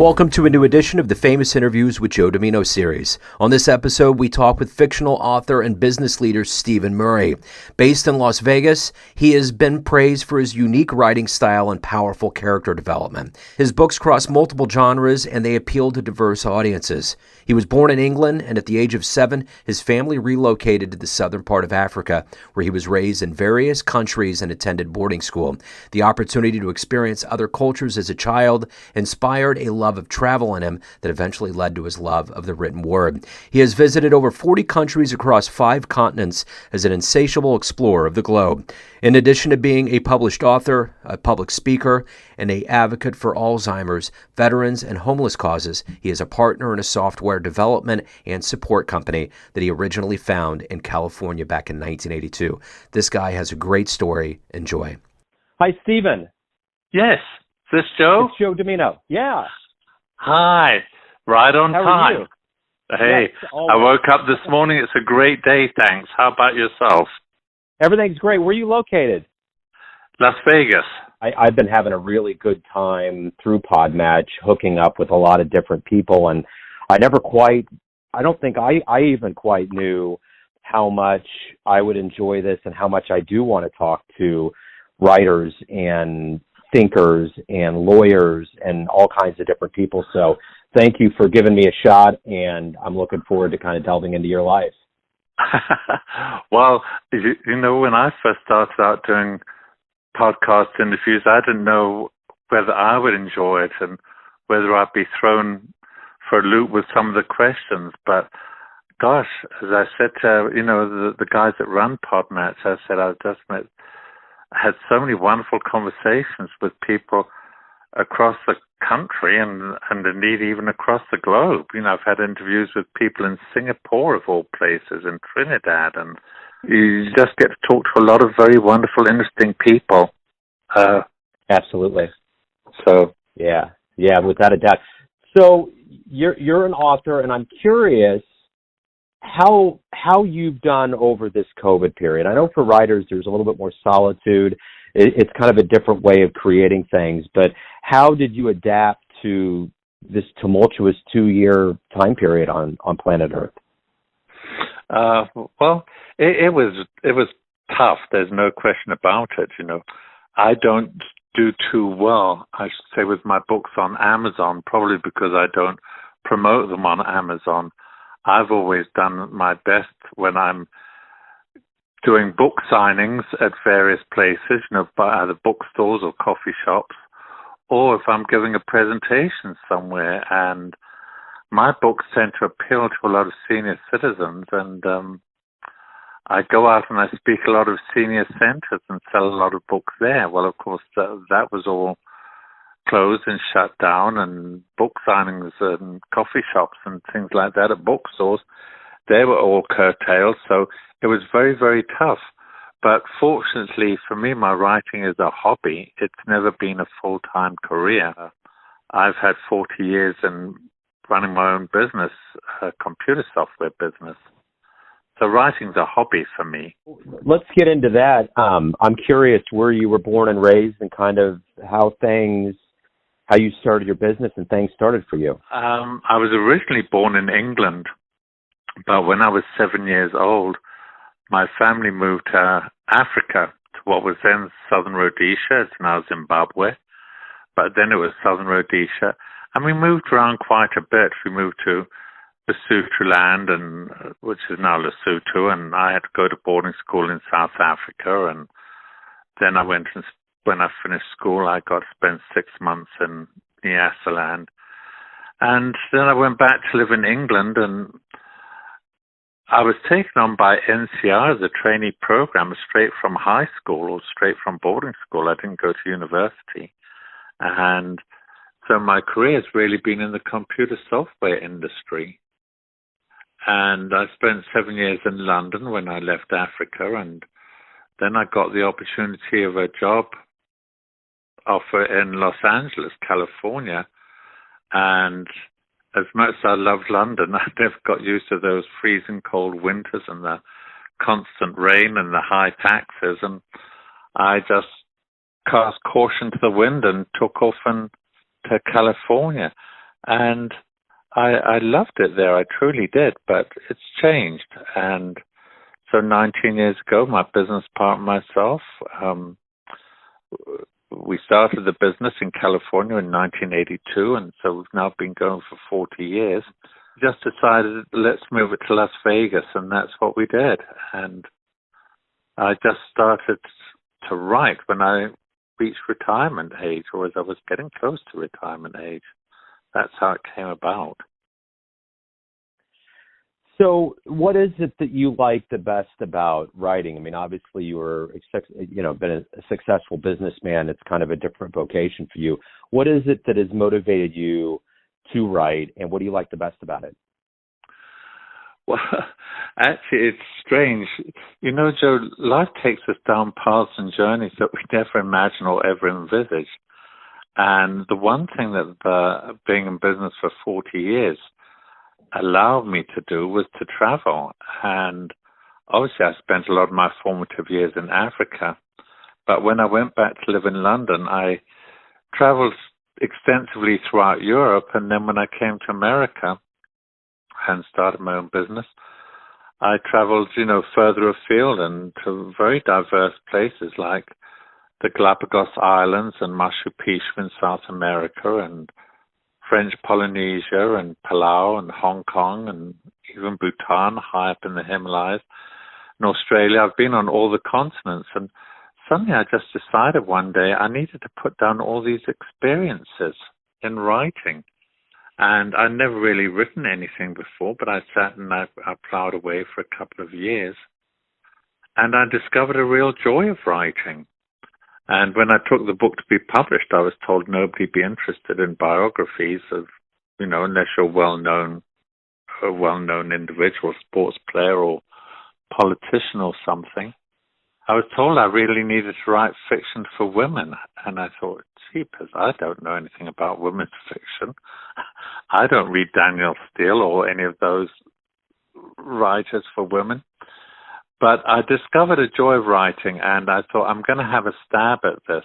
Welcome to a new edition of the Famous Interviews with Joe Dimino series. On this episode, we talk with fictional author and business leader Stephen Murray. Based in Las Vegas, he has been praised for his unique writing style and powerful character development. His books cross multiple genres and they appeal to diverse audiences. He was born in England, and at the age of 7, his family relocated to the southern part of Africa, where he was raised in various countries and attended boarding school. The opportunity to experience other cultures as a child inspired a love of travel in him that eventually led to his love of the written word. He has visited over 40 countries across 5 continents as an insatiable explorer of the globe. In addition to being a published author, a public speaker, and an advocate for Alzheimer's, veterans, and homeless causes, he is a partner in a software development and support company that he originally found in California back in 1982. This guy has a great story. Enjoy. Hi, Stephen. Yes. Is this Joe? It's Joe Dimino. Yeah. Hi. Right on How time. are you? Hey, Yes, I woke up this morning. It's a great day, thanks. How about yourself? Everything's great. Where are you located? Las Vegas. I've been having a really good time through Podmatch, hooking up with a lot of different people, and I don't think I even quite knew how much I would enjoy this and how much I do want to talk to writers and thinkers and lawyers and all kinds of different people. So thank you for giving me a shot, and I'm looking forward to kind of delving into your life. Well, you know, when I first started out doing podcast interviews, I didn't know whether I would enjoy it and whether I'd be thrown for a loop with some of the questions. But gosh, as I said to, the guys that run Podmatch, I said I've just had so many wonderful conversations with people across the country and indeed even across the globe. I've had interviews with people in Singapore, of all places, in Trinidad, and you just get to talk to a lot of very wonderful, interesting people. Absolutely. So yeah, without a doubt. So you're an author, and I'm curious how you've done over this COVID period. I know for writers there's a little bit more solitude. It's kind of a different way of creating things, but how did you adapt to this tumultuous 2-year time period on planet Earth? Well, it was tough. There's no question about it. I don't do too well, I should say, with my books on Amazon, probably because I don't promote them on Amazon. I've always done my best when I'm doing book signings at various places, by either bookstores or coffee shops, or if I'm giving a presentation somewhere. And my books tend to appeal to a lot of senior citizens, and I go out and I speak a lot of senior centers and sell a lot of books there. Well, of course, that was all closed and shut down, and book signings and coffee shops and things like that at bookstores, they were all curtailed. So it was very, very tough. But fortunately for me, my writing is a hobby. It's never been a full-time career. I've had 40 years in running my own business, a computer software business. So writing's a hobby for me. Let's get into that. I'm curious where you were born and raised and kind of how you started your business and things started for you. I was originally born in England, but when I was 7 years old, my family moved to Africa, to what was then Southern Rhodesia. It's now Zimbabwe, but then it was Southern Rhodesia. And we moved around quite a bit. We moved to Lesotho land, which is now Lesotho, and I had to go to boarding school in South Africa. And then when I finished school, I got to spend 6 months in Nyasaland. And then I went back to live in England, and I was taken on by NCR as a trainee program straight from high school or straight from boarding school. I didn't go to university. And so my career has really been in the computer software industry. And I spent 7 years in London when I left Africa, and then I got the opportunity of a job offer in Los Angeles, California. And as much as I loved London, I never got used to those freezing cold winters and the constant rain and the high taxes. And I just cast caution to the wind and took off to California. And I loved it there. I truly did, but it's changed. And so 19 years ago, my business partner and myself, we started the business in California in 1982, and so we've now been going for 40 years. Just decided, let's move it to Las Vegas, and that's what we did. And I just started to write when I reached retirement age, or as I was getting close to retirement age. That's how it came about. So what is it that you like the best about writing? I mean, obviously you were, been a successful businessman. It's kind of a different vocation for you. What is it that has motivated you to write, and what do you like the best about it? Well, actually, it's strange. You know, Joe, life takes us down paths and journeys that we never imagine or ever envisage. And the one thing that being in business for 40 years allowed me to do was to travel. And obviously, I spent a lot of my formative years in Africa. But when I went back to live in London, I traveled extensively throughout Europe. And then when I came to America and started my own business, I traveled, further afield and to very diverse places like the Galapagos Islands and Machu Picchu in South America, and French Polynesia and Palau and Hong Kong and even Bhutan high up in the Himalayas. In Australia, I've been on all the continents, and suddenly I just decided one day I needed to put down all these experiences in writing. And I'd never really written anything before, but I sat and I plowed away for a couple of years. And I discovered a real joy of writing. And when I took the book to be published, I was told nobody'd be interested in biographies of, unless you're a well-known individual, sports player or politician or something. I was told I really needed to write fiction for women. And I thought, jeepers, I don't know anything about women's fiction. I don't read Danielle Steele or any of those writers for women. But I discovered a joy of writing, and I thought, I'm going to have a stab at this.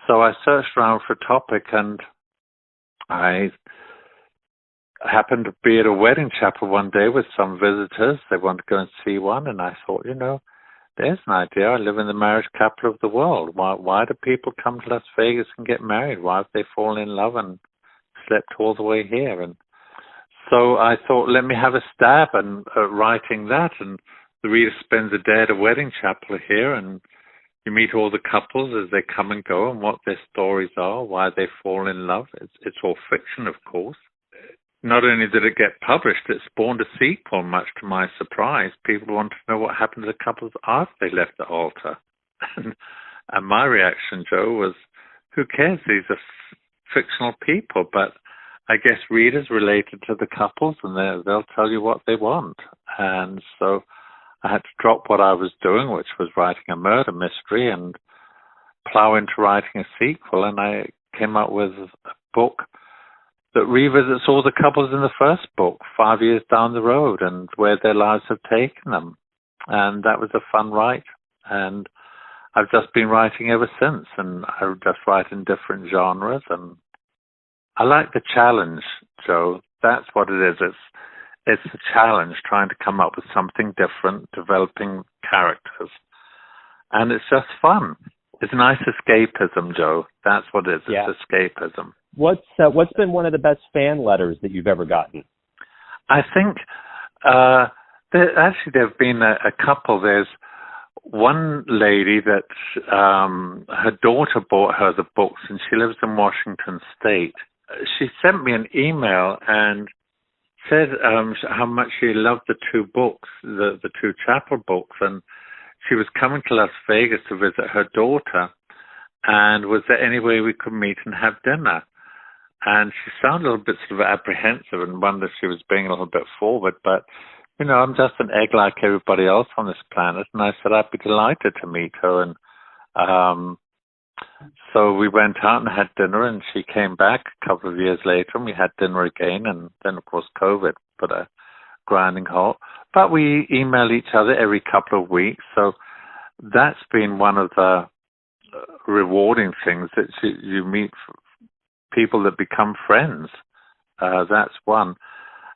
So I searched around for a topic, and I happened to be at a wedding chapel one day with some visitors. They wanted to go and see one, and I thought, there's an idea. I live in the marriage capital of the world. Why do people come to Las Vegas and get married? Why have they fallen in love and slept all the way here? And so I thought, let me have a stab at writing that. And the reader spends a day at a wedding chapel here, and you meet all the couples as they come and go and what their stories are, why they fall in love. It's all fiction, of course. Not only did it get published, it spawned a sequel, much to my surprise. People want to know what happened to the couples after they left the altar. And my reaction, Joe, was, who cares? These are fictional people, but I guess readers related to the couples, and they'll tell you what they want. And so I had to drop what I was doing, which was writing a murder mystery, and plow into writing a sequel. And I came up with a book that revisits all the couples in the first book 5 years down the road and where their lives have taken them. And that was a fun write. And I've just been writing ever since. And I just write in different genres. And I like the challenge, Joe. That's what it is. It's a challenge, trying to come up with something different, developing characters. And it's just fun. It's nice escapism, Joe. That's what it is. Yeah. It's escapism. What's been one of the best fan letters that you've ever gotten? I think there have been a couple. There's one lady that her daughter bought her the books, and she lives in Washington State. She sent me an email and said how much she loved the two books, the two chapel books, and she was coming to Las Vegas to visit her daughter, and was there any way we could meet and have dinner? And she sounded a little bit sort of apprehensive and wondered if she was being a little bit forward, but, I'm just an egg like everybody else on this planet, and I said I'd be delighted to meet her, and so we went out and had dinner, and she came back a couple of years later, and we had dinner again, and then, of course, COVID put a grinding halt. But we email each other every couple of weeks, so that's been one of the rewarding things, that you meet people that become friends. That's one.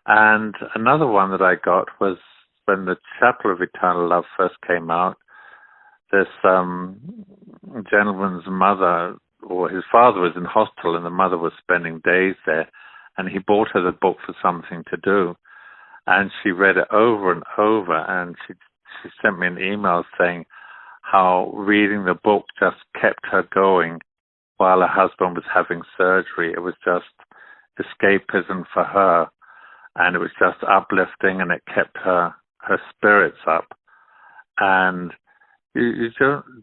And another one that I got was when the Chapel of Eternal Love first came out. This gentleman's mother, or his father, was in hospital, and the mother was spending days there, and he bought her the book for something to do, and she read it over and over, and she sent me an email saying how reading the book just kept her going while her husband was having surgery. It was just escapism for her, and it was just uplifting, and it kept her spirits up. And you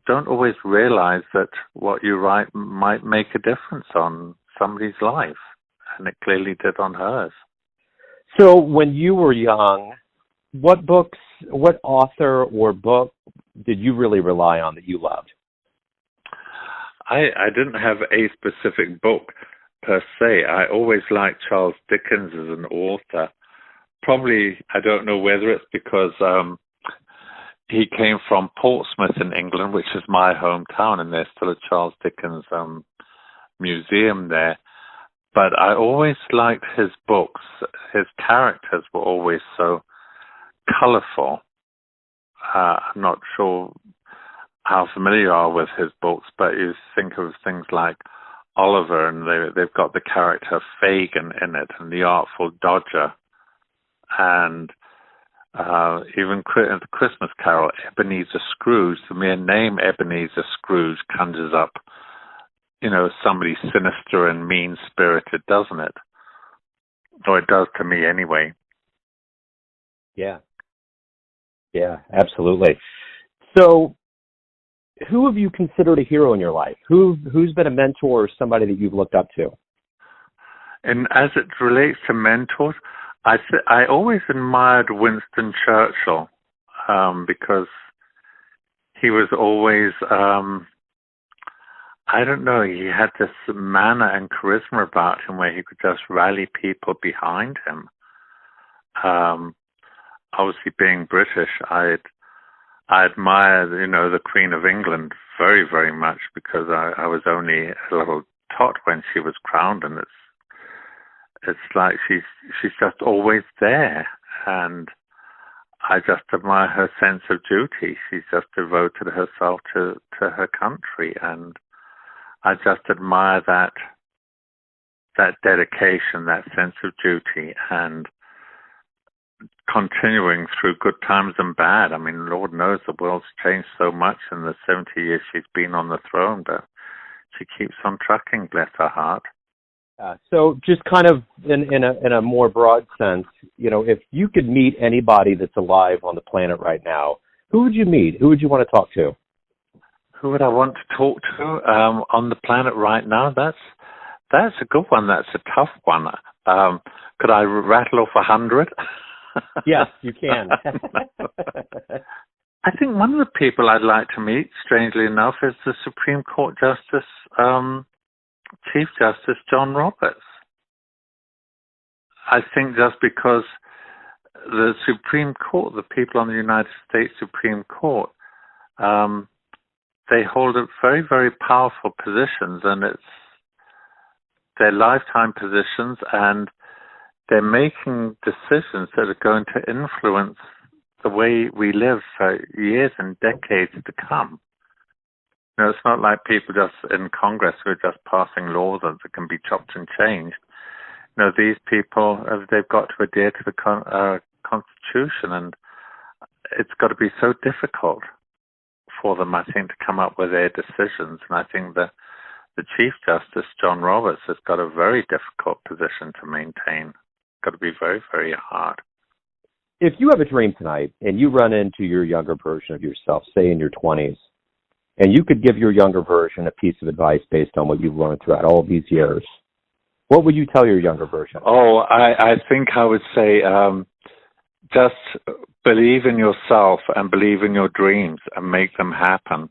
don't always realize that what you write might make a difference on somebody's life, and it clearly did on hers. So when you were young, what author or book did you really rely on that you loved? I didn't have a specific book per se. I always liked Charles Dickens as an author. Probably, I don't know whether it's because he came from Portsmouth in England, which is my hometown, and there's still a Charles Dickens museum there. But I always liked his books. His characters were always so colorful. I'm not sure how familiar you are with his books, but you think of things like Oliver, and they've got the character Fagin in it, and the Artful Dodger, and even the Christmas Carol, Ebenezer Scrooge. The mere name Ebenezer Scrooge conjures up, somebody sinister and mean-spirited, doesn't it? Or it does to me anyway. Yeah, absolutely. So who have you considered a hero in your life? Who's been a mentor or somebody that you've looked up to? And as it relates to mentors, I always admired Winston Churchill because he was always, I don't know, he had this manner and charisma about him where he could just rally people behind him. Obviously, being British, I admire, the Queen of England very, very much because I was only a little tot when she was crowned, and it's like she's just always there, and I just admire her sense of duty. She's just devoted herself to her country, and I just admire that dedication, that sense of duty, and continuing through good times and bad. I mean, Lord knows the world's changed so much in the 70 years she's been on the throne, but she keeps on trucking, bless her heart. So just kind of in a more broad sense, if you could meet anybody that's alive on the planet right now, who would you meet? Who would you want to talk to? Who would I want to talk to on the planet right now? That's a good one. That's a tough one. Could I rattle off 100? Yes, you can. I think one of the people I'd like to meet, strangely enough, is the Supreme Court Justice, Chief Justice John Roberts. I think just because the Supreme Court, the people on the United States Supreme Court, they hold a very, very powerful positions, and they're lifetime positions, and they're making decisions that are going to influence the way we live for years and decades to come. It's not like people just in Congress who are just passing laws that can be chopped and changed. These people, they've got to adhere to the Constitution, and it's got to be so difficult for them, I think, to come up with their decisions. And I think the Chief Justice, John Roberts, has got a very difficult position to maintain. Got to be very, very hard. If you have a dream tonight and you run into your younger version of yourself, say in your 20s, and you could give your younger version a piece of advice based on what you've learned throughout all these years, what would you tell your younger version? Oh, I think I would say just believe in yourself and believe in your dreams and make them happen.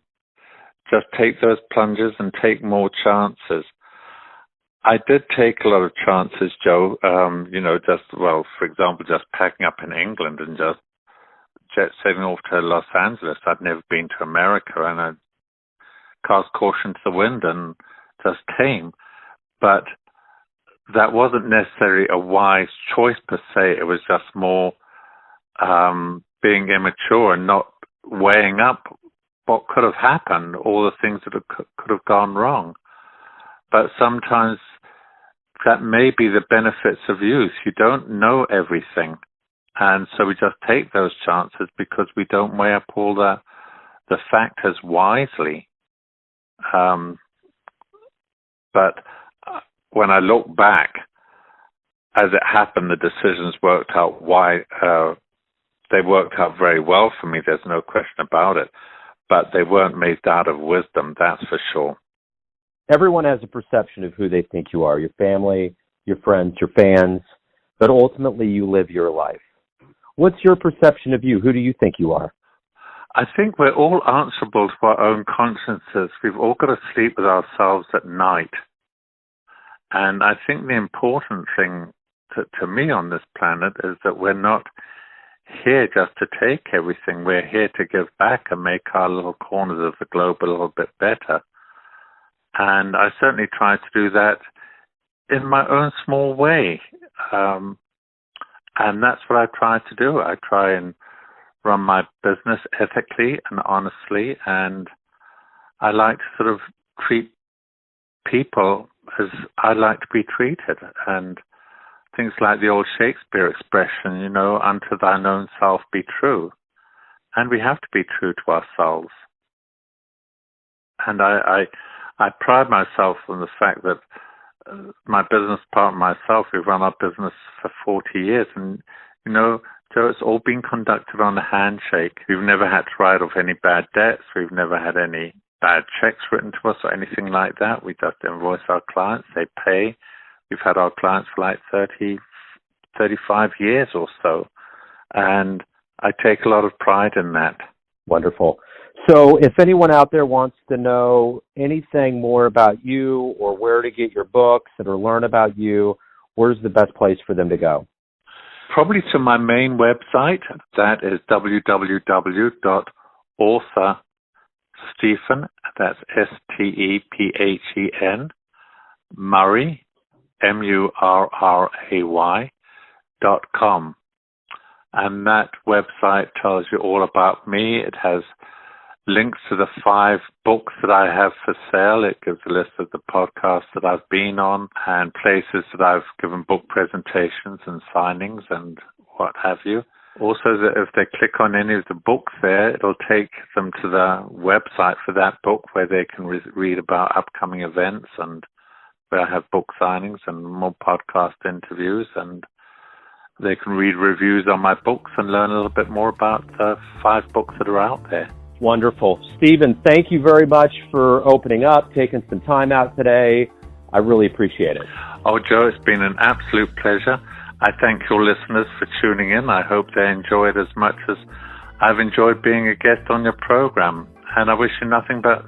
Just take those plunges and take more chances. I did take a lot of chances, Joe, for example, just packing up in England and just jet setting off to Los Angeles. I'd never been to America, and I cast caution to the wind and just came. But that wasn't necessarily a wise choice per se. It was just more being immature and not weighing up what could have happened, all the things that could have gone wrong. But sometimes that may be the benefits of youth. You don't know everything. And so we just take those chances because we don't weigh up all the factors wisely. But when I look back, as it happened, the decisions worked out they worked out very well for me. There's no question about it. But they weren't made out of wisdom, that's for sure. Everyone has a perception of who they think you are, your family, your friends, your fans, but ultimately you live your life. What's your perception of you? Who do you think you are? I think we're all answerable to our own consciences. We've all got to sleep with ourselves at night. And I think the important thing to me on this planet is that we're not here just to take everything. We're here to give back and make our little corners of the globe a little bit better. And I certainly try to do that in my own small way. And that's what I try to do. I try and run my business ethically and honestly, and I like to sort of treat people as I like to be treated. And things like the old Shakespeare expression, unto thine own self be true. And we have to be true to ourselves. And I pride myself on the fact that my business partner and myself, we've run our business for 40 years. And, Joe, it's all been conducted on a handshake. We've never had to write off any bad debts. We've never had any bad checks written to us or anything like that. We just invoice our clients. They pay. We've had our clients for like 30, 35 years or so. And I take a lot of pride in that. Wonderful. So if anyone out there wants to know anything more about you or where to get your books or learn about you, where's the best place for them to go? Probably to my main website. That is www.authorstephen, that's Stephen, Murray, MURRAY.com. And that website tells you all about me. It has links to the 5 books that I have for sale. It gives a list of the podcasts that I've been on and places that I've given book presentations and signings and what have you. Also, that if they click on any of the books there, it'll take them to the website for that book where they can read about upcoming events and where I have book signings and more podcast interviews, and they can read reviews on my books and learn a little bit more about the 5 books that are out there. Wonderful. Stephen, thank you very much for opening up, taking some time out today. I really appreciate it. Oh, Joe, it's been an absolute pleasure. I thank your listeners for tuning in. I hope they enjoy it as much as I've enjoyed being a guest on your program. And I wish you nothing but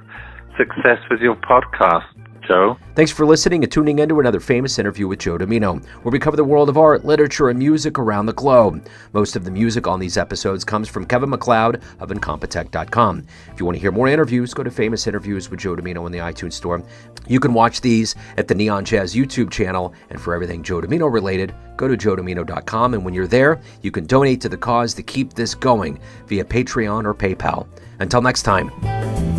success with your podcast, Joe. Thanks for listening and tuning in to another famous interview with Joe Dimino, where we cover the world of art, literature, and music around the globe. Most of the music on these episodes comes from Kevin MacLeod of Incompetech.com. If you want to hear more interviews, go to Famous Interviews with Joe Dimino in the iTunes Store. You can watch these at the Neon Jazz YouTube channel, and for everything Joe Dimino related, go to joedimino.com, and when you're there, you can donate to the cause to keep this going via Patreon or PayPal. Until next time.